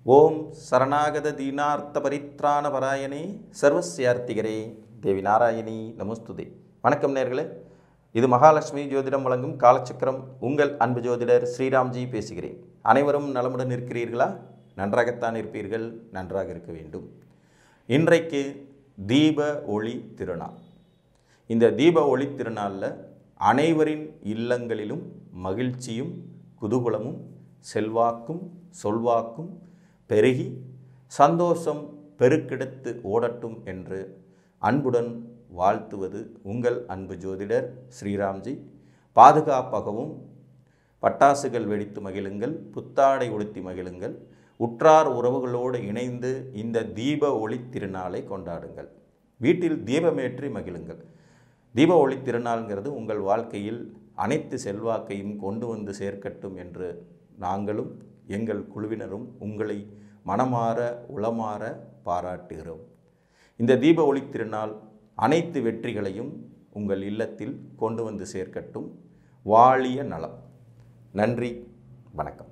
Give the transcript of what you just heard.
ஓம் சரணாகத தீனார்த்த பரித்ராண பராயணே சர்வஸ்யார்த்திகரே தேவி நாராயணி நமஸ்துதே. வணக்கம் நேர்களே, இது மகாலட்சுமி ஜோதிடம் வழங்கும் காலச்சக்கரம். உங்கள் அன்பு ஜோதிடர் ஸ்ரீராம்ஜி பேசுகிறேன். அனைவரும் நலமுடன் இருக்கிறீர்களா? நன்றாகத்தான் இருப்பீர்கள், நன்றாக இருக்க வேண்டும். இன்றைக்கு தீப ஒளி திருநாள். இந்த தீப ஒளி திருநாளில் அனைவரின் இல்லங்களிலும் மகிழ்ச்சியும் குதூகலமும் செல்வாக்கும் சொல்வாக்கும் பெருகி சந்தோஷம் பெருக்கெடுத்து ஓடட்டும் என்று அன்புடன் வாழ்த்துவது உங்கள் அன்பு ஜோதிடர் ஸ்ரீராம்ஜி. பாதுகாப்பாகவும் பட்டாசுகள் வெடித்து மகிழுங்கள், புத்தாடை உடுத்தி மகிழுங்கள், உற்றார் உறவுகளோடு இணைந்து இந்த தீப ஒளி திருநாளை கொண்டாடுங்கள். வீட்டில் தீபமேற்றி மகிழுங்கள். தீப ஒளி திருநாள்ங்கிறது உங்கள் வாழ்க்கையில் அனைத்து செல்வாக்கையும் கொண்டு வந்து சேர்க்கட்டும் என்று நாங்களும் எங்கள் குழுவினரும் உங்களை மனமாற உளமாற பாராட்டுகிறோம். இந்த தீப ஒளி திருநாள் அனைத்து வெற்றிகளையும் உங்கள் இல்லத்தில் கொண்டு வந்து சேர்க்கட்டும். வாழிய நலம். நன்றி, வணக்கம்.